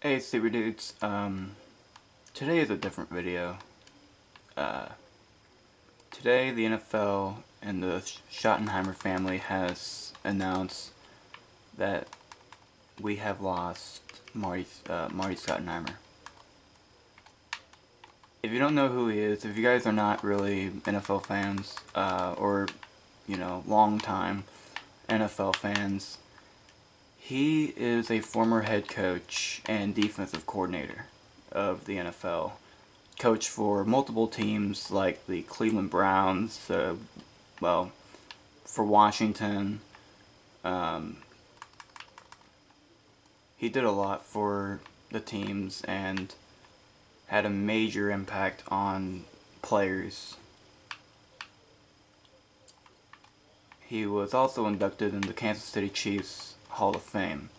Hey Super Dudes, today is a different video. Uh, Today the NFL and the Schottenheimer family has announced that we have lost Marty Schottenheimer. If you don't know who he is, if you guys are not really NFL fans, or, long time NFL fans, he is a former head coach and defensive coordinator of the NFL. Coached for multiple teams like the Cleveland Browns, for Washington. Um, he did a lot for the teams and had a major impact on players. He was also inducted in the Kansas City Chiefs Hall of Fame,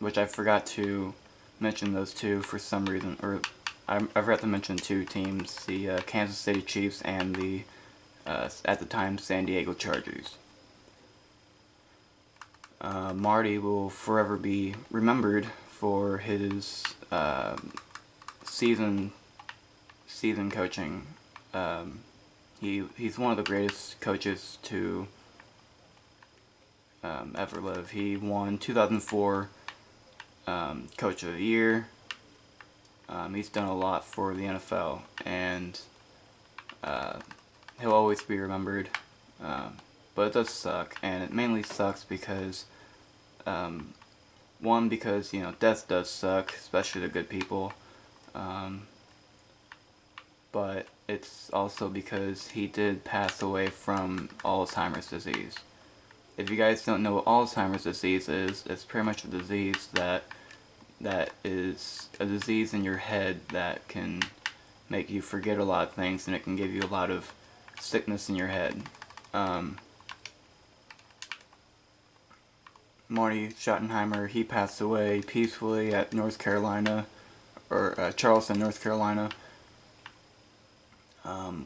which I forgot to mention those two for some reason, or I forgot to mention two teams, the Kansas City Chiefs and the, at the time, San Diego Chargers. Marty will forever be remembered for his season coaching. He's one of the greatest coaches to ever live. He won 2004 Coach of the Year. He's done a lot for the NFL, and he'll always be remembered. But it does suck, and it mainly sucks because, one, because, death does suck, especially to good people, but it's also because he did pass away from Alzheimer's disease. If you guys don't know what Alzheimer's disease is, it's pretty much a disease that is a disease in your head that can make you forget a lot of things, and it can give you a lot of sickness in your head. Marty Schottenheimer, he passed away peacefully at North Carolina, or Charleston, North Carolina,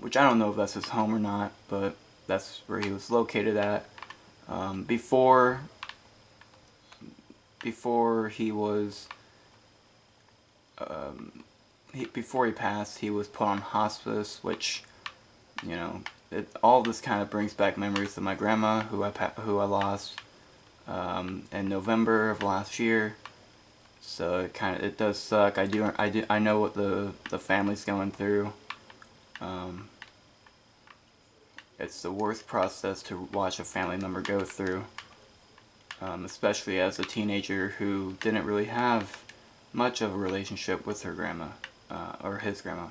which I don't know if that's his home or not, but that's where he was located at. Before he was, before he passed, he was put on hospice, which, all this kind of brings back memories of my grandma, who I lost in November of last year. So it does suck. I know what the family's going through. It's the worst process to watch a family member go through, especially as a teenager who didn't really have much of a relationship with her grandma, or his grandma.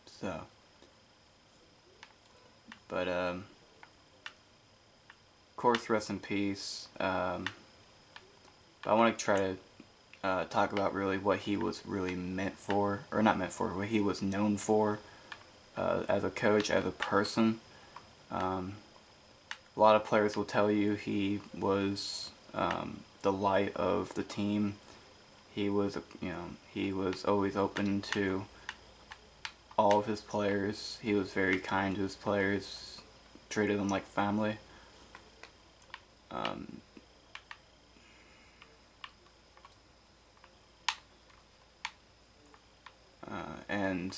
So, but of course, rest in peace. But I want to try to talk about really what he was really meant for, or not meant for, what he was known for as a coach, as a person. A lot of players will tell you he was the light of the team. He was, he was always open to all of his players. He was very kind to his players, treated them like family. And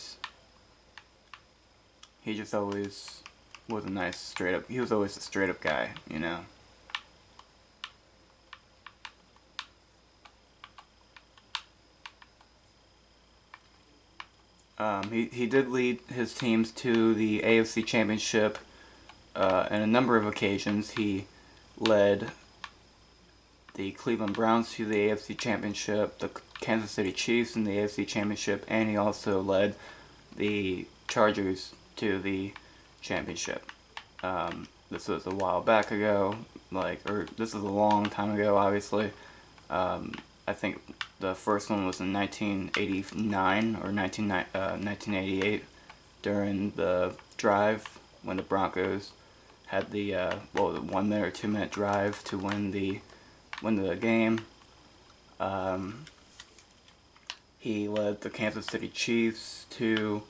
he just always was a nice, straight up, he was always a straight up guy, He did lead his teams to the AFC Championship on a number of occasions. He led the Cleveland Browns to the AFC Championship, the Kansas City Chiefs in the AFC Championship, and he also led the Chargers to the championship. This was a while back ago, this is a long time ago, obviously. I think the first one was in 1989 or 1988 during the drive when the Broncos had the 1 minute or 2 minute drive to win the game. He led the Kansas City Chiefs to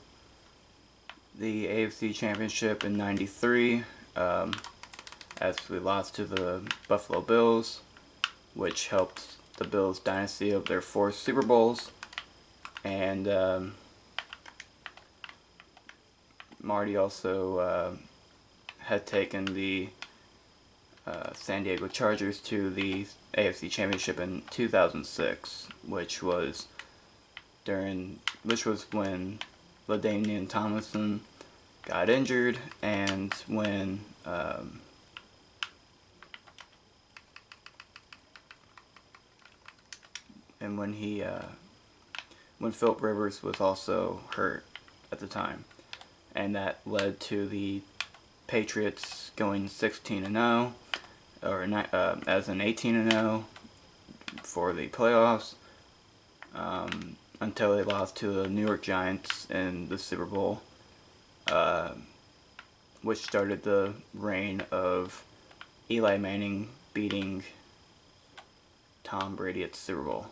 the AFC Championship in '93, as we lost to the Buffalo Bills. which helped the Bills' dynasty of their 4 Super Bowls. And Marty also had taken the San Diego Chargers to the AFC Championship in 2006, which was when LaDainian Tomlinson got injured, and when Philip Rivers was also hurt at the time, and that led to the Patriots going 16-0, or as an 18-0 for the playoffs, until they lost to the New York Giants in the Super Bowl, which started the reign of Eli Manning beating Tom Brady at the Super Bowl.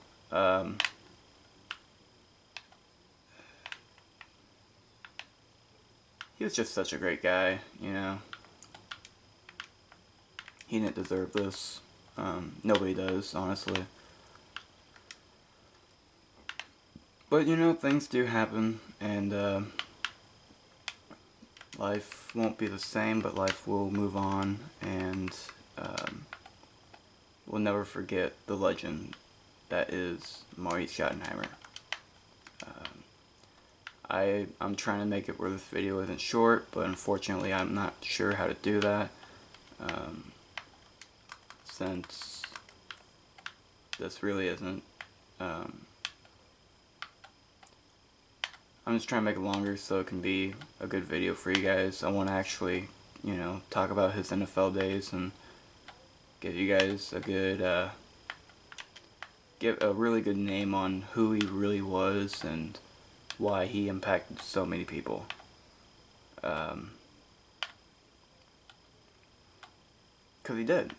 He was just such a great guy, you know. He didn't deserve this. Nobody does, honestly. But, you know, things do happen, and life won't be the same, but life will move on, and we'll never forget the legend that is Marty Schottenheimer. I'm trying to make it where this video isn't short, but unfortunately I'm not sure how to do that, since this really isn't. I'm just trying to make it longer so it can be a good video for you guys. I want to actually, you know, talk about his NFL days and give you guys a good, give a really good name on who he really was and why he impacted so many people. Because he did,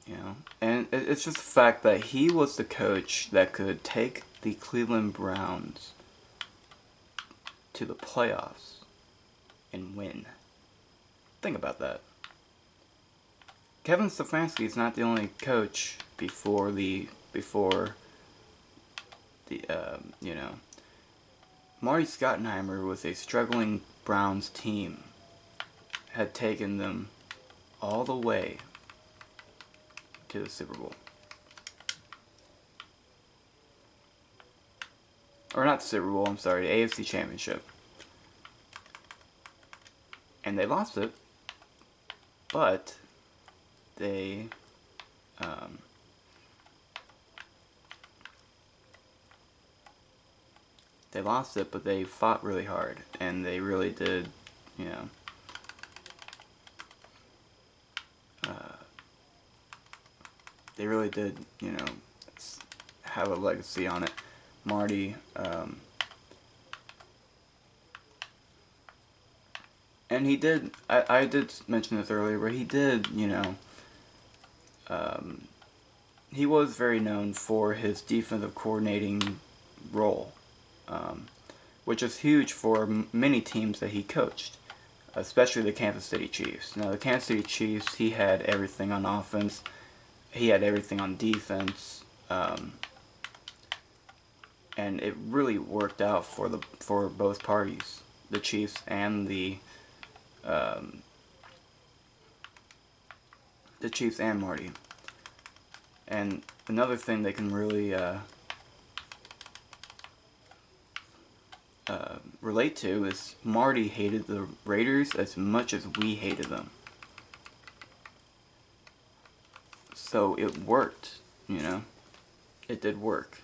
you know. And it's just the fact that he was the coach that could take the Cleveland Browns to the playoffs and win. Think about that. Kevin Stefanski is not the only coach before the you know, Marty Schottenheimer was a struggling Browns team, had taken them all the way to the Super Bowl. Or not the Super Bowl, I'm sorry, the AFC Championship. And they lost it, but they lost it, but they fought really hard, and they really did, you know, they really did, you know, have a legacy on it. Marty, and he did, I did mention this earlier, but he did, you know, he was very known for his defensive coordinating role, which is huge for many teams that he coached, especially the Kansas City Chiefs. Now, the Kansas City Chiefs, he had everything on offense, he had everything on defense, and it really worked out for both parties, the Chiefs and the Chiefs and Marty. And another thing they can really relate to is Marty hated the Raiders as much as we hated them. So it worked, you know. It did work.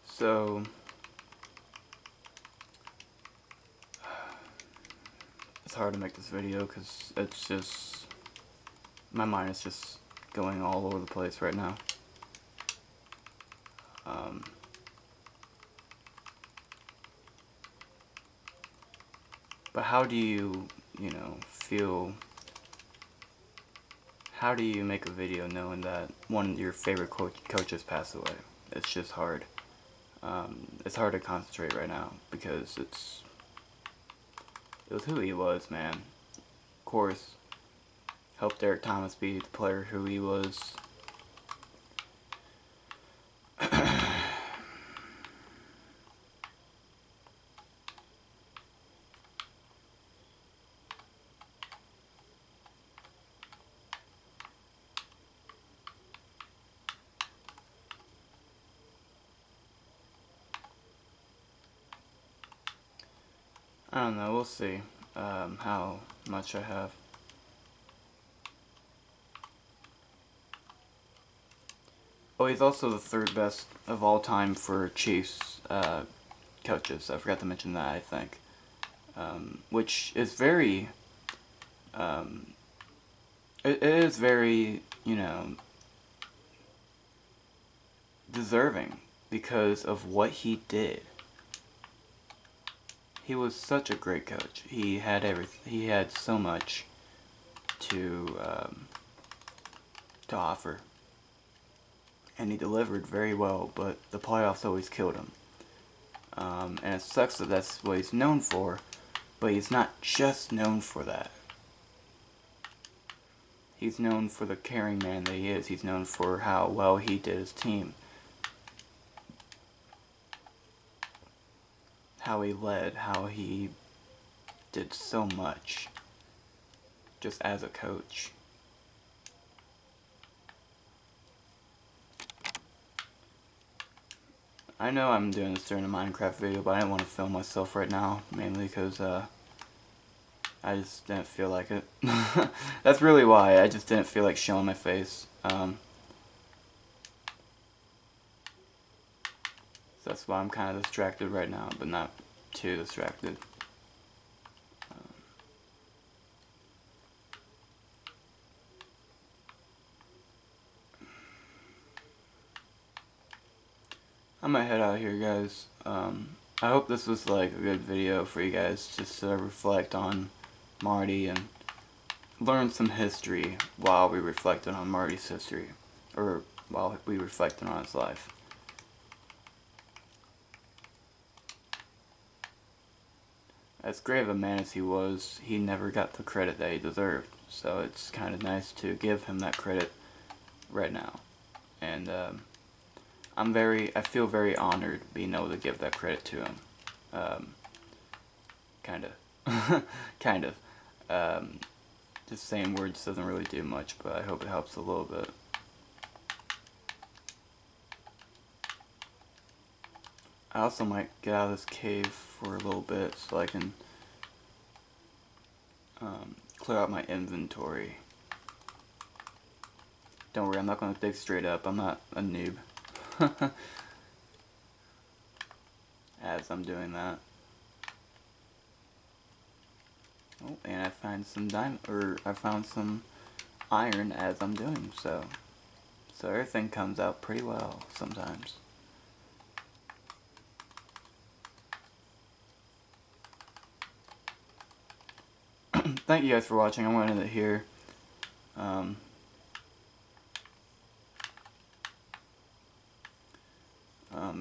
So it's hard to make this video because it's just, my mind is just going all over the place right now. But how do you you know, feel... How do you make a video knowing that one of your favorite coaches passed away? It's just hard. It's hard to concentrate right now because it was who he was, man. Of course, helped Derek Thomas be the player who he was. I don't know, we'll see how much I have. Oh, he's also the third best of all time for Chiefs coaches. I forgot to mention that, I think. Which is very, it is very, you know, deserving because of what he did. He was such a great coach. He had everything. He had so much to offer, and he delivered very well. But the playoffs always killed him, and it sucks that that's what he's known for. But he's not just known for that. He's known for the caring man that he is. He's known for how well he did his team. How he led, how he did so much just as a coach. I know I'm doing this during a Minecraft video, but I didn't want to film myself right now, mainly because I just didn't feel like it. That's really why, I just didn't feel like showing my face. That's why I'm kind of distracted right now, but not too distracted. I'm gonna head out here, guys. I hope this was like a good video for you guys, just to reflect on Marty and learn some history while we reflected on Marty's history, or while we reflected on his life. As great of a man as he was, he never got the credit that he deserved. So it's kind of nice to give him that credit right now. And I feel very honored being able to give that credit to him. Kind of. Kind of. Just saying words doesn't really do much, but I hope it helps a little bit. I also might get out of this cave for a little bit so I can clear out my inventory. Don't worry, I'm not going to dig straight up. I'm not a noob. As I'm doing that. Oh, and I found some iron as I'm doing so. So everything comes out pretty well sometimes. Thank you guys for watching. I'm going to end it here.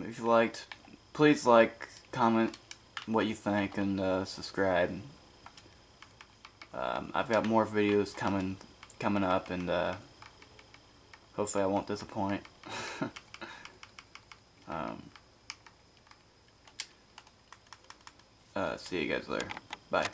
If you liked, please like, comment what you think, and subscribe. I've got more videos coming up, and hopefully I won't disappoint. See you guys later. Bye.